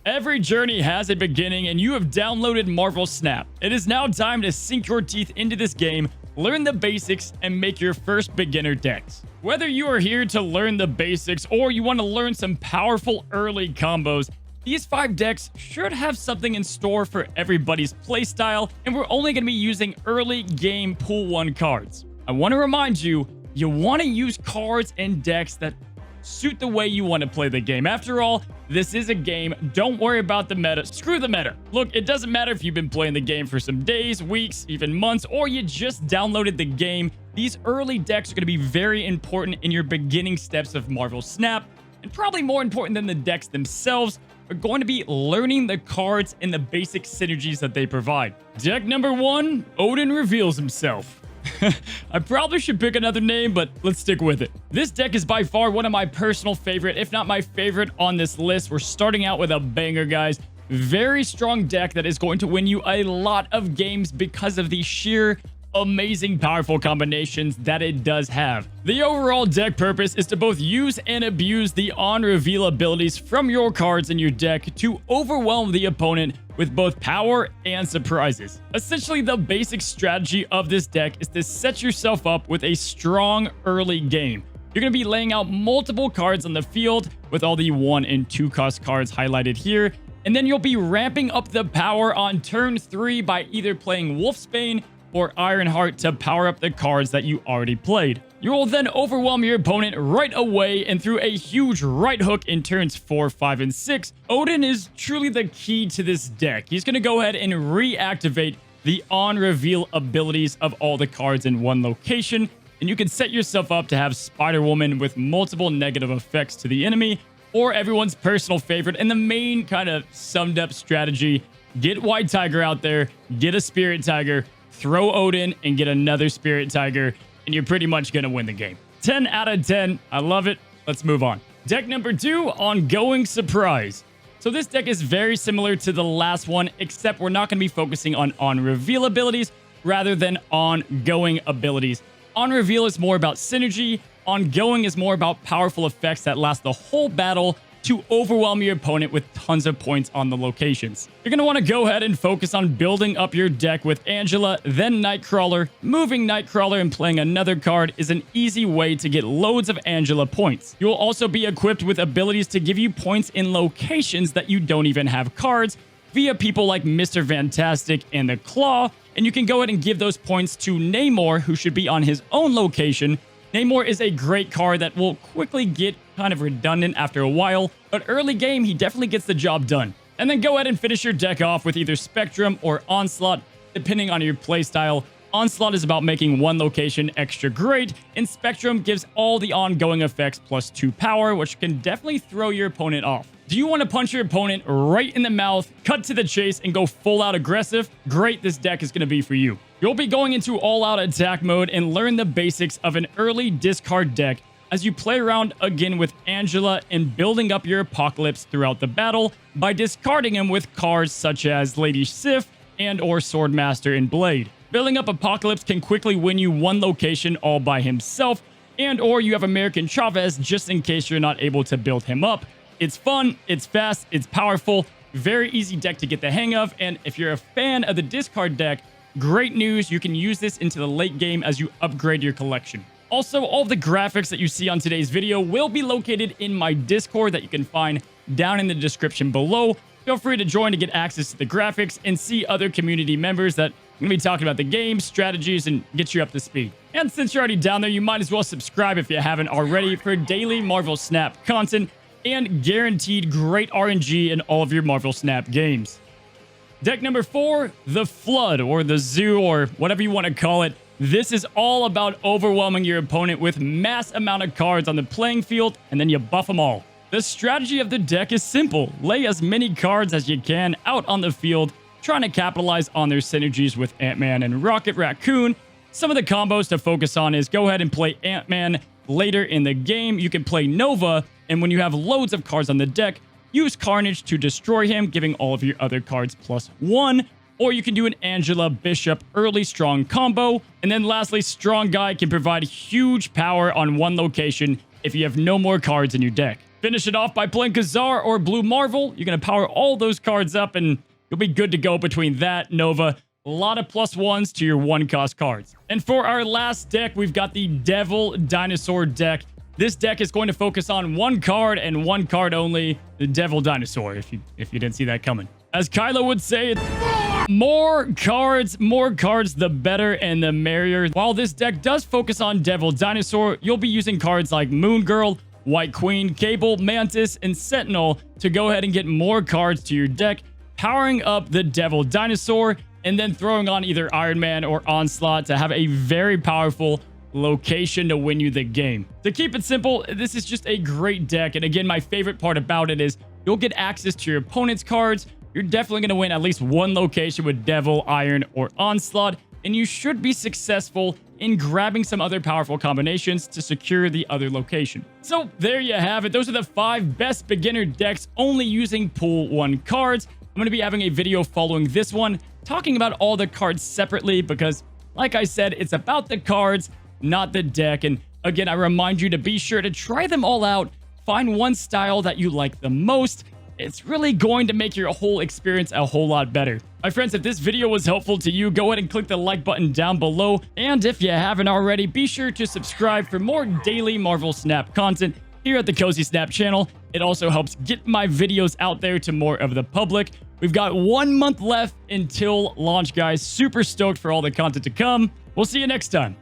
Every journey has a beginning, and you have downloaded Marvel Snap. It is now time to sink your teeth into this game, learn the basics, and make your first beginner decks. Whether you are here to learn the basics or you want to learn some powerful early combos, these 5 decks should have something in store for everybody's playstyle, and we're only going to be using early game Pool 1 cards. I want to remind you, you want to use cards and decks that suit the way you want to play the game. After all, this is a game. Don't worry about the meta. Screw the meta. Look, it doesn't matter if you've been playing the game for some days, weeks, even months, or you just downloaded the game. These early decks are going to be very important in your beginning steps of Marvel Snap, and probably more important than the decks themselves are going to be learning the cards and the basic synergies that they provide. Deck number 1, Odin reveals himself. I probably should pick another name, but let's stick with it. This deck is by far one of my personal favorite, if not my favorite on this list. We're starting out with a banger, guys. Very strong deck that is going to win you a lot of games because of the sheer amazing powerful combinations that it does have. The overall deck purpose is to both use and abuse the on-reveal abilities from your cards in your deck to overwhelm the opponent with both power and surprises. Essentially, the basic strategy of this deck is to set yourself up with a strong early game. You're going to be laying out multiple cards on the field with all the 1 and 2 cost cards highlighted here, and then you'll be ramping up the power on turn 3 by either playing Wolfsbane or Ironheart to power up the cards that you already played. You will then overwhelm your opponent right away, and through a huge right hook in turns 4, 5, and 6, Odin is truly the key to this deck. He's going to go ahead and reactivate the on-reveal abilities of all the cards in one location, and you can set yourself up to have Spider-Woman with multiple negative effects to the enemy, or everyone's personal favorite and the main kind of summed up strategy: get White Tiger out there, get a Spirit Tiger, throw Odin, and get another Spirit Tiger, and you're pretty much going to win the game. 10 out of 10. I love it. Let's move on. Deck number 2, Ongoing Surprise. So this deck is very similar to the last one, except we're not going to be focusing on reveal abilities rather than ongoing abilities. On reveal is more about synergy. Ongoing is more about powerful effects that last the whole battle to overwhelm your opponent with tons of points on the locations. You're going to want to go ahead and focus on building up your deck with Angela, then Nightcrawler. Moving Nightcrawler and playing another card is an easy way to get loads of Angela points. You'll also be equipped with abilities to give you points in locations that you don't even have cards via people like Mr. Fantastic and the Claw, and you can go ahead and give those points to Namor, who should be on his own location. Namor is a great card that will quickly get kind of redundant after a while, but early game, he definitely gets the job done. And then go ahead and finish your deck off with either Spectrum or Onslaught, depending on your playstyle. Onslaught is about making one location extra great, and Spectrum gives all the ongoing effects plus 2 power, which can definitely throw your opponent off. Do you want to punch your opponent right in the mouth, cut to the chase, and go full out aggressive? Great, this deck is going to be for you. You'll be going into all-out attack mode and learn the basics of an early discard deck as you play around again with Angela and building up your Apocalypse throughout the battle by discarding him with cards such as Lady Sif and or Swordmaster and Blade. Building up Apocalypse can quickly win you one location all by himself, and or you have American Chavez just in case you're not able to build him up. It's fun, it's fast, it's powerful, very easy deck to get the hang of, and if you're a fan of the discard deck, great news, you can use this into the late game as you upgrade your collection. Also, all of the graphics that you see on today's video will be located in my Discord that you can find down in the description below. Feel free to join to get access to the graphics and see other community members that are going to be talking about the game, strategies, and get you up to speed. And since you're already down there, you might as well subscribe if you haven't already for daily Marvel Snap content and guaranteed great RNG in all of your Marvel Snap games. Deck number 4, the Flood, or the Zoo, or whatever you want to call it. This is all about overwhelming your opponent with mass amount of cards on the playing field, and then you buff them all. The strategy of the deck is simple. Lay as many cards as you can out on the field, trying to capitalize on their synergies with Ant-Man and Rocket Raccoon. Some of the combos to focus on is go ahead and play Ant-Man later in the game. You can play Nova, and when you have loads of cards on the deck, use Carnage to destroy him, giving all of your other cards +1. Or you can do an Angela Bishop early strong combo. And then lastly, Strong Guy can provide huge power on one location if you have no more cards in your deck. Finish it off by playing Kazar or Blue Marvel. You're going to power all those cards up and you'll be good to go between that, Nova. A lot of +1s to your 1-cost cards. And for our last deck, we've got the Devil Dinosaur deck. This deck is going to focus on 1 card and 1 card only, the Devil Dinosaur, if you didn't see that coming. As Kylo would say, more cards, the better and the merrier. While this deck does focus on Devil Dinosaur, you'll be using cards like Moon Girl, White Queen, Cable, Mantis, and Sentinel to go ahead and get more cards to your deck, powering up the Devil Dinosaur, and then throwing on either Iron Man or Onslaught to have a very powerful location to win you the game. To keep it simple, this is just a great deck. And again, my favorite part about it is you'll get access to your opponent's cards. You're definitely going to win at least 1 location with Devil, Iron, or Onslaught. And you should be successful in grabbing some other powerful combinations to secure the other location. So there you have it. Those are the 5 best beginner decks only using Pool 1 cards. I'm going to be having a video following this one talking about all the cards separately because, like I said, it's about the cards, not the deck. And again, I remind you to be sure to try them all out. Find one style that you like the most. It's really going to make your whole experience a whole lot better. My friends, if this video was helpful to you, go ahead and click the like button down below. And if you haven't already, be sure to subscribe for more daily Marvel Snap content here at the Cozy Snap channel. It also helps get my videos out there to more of the public. We've got 1 month left until launch, guys. Super stoked for all the content to come. We'll see you next time.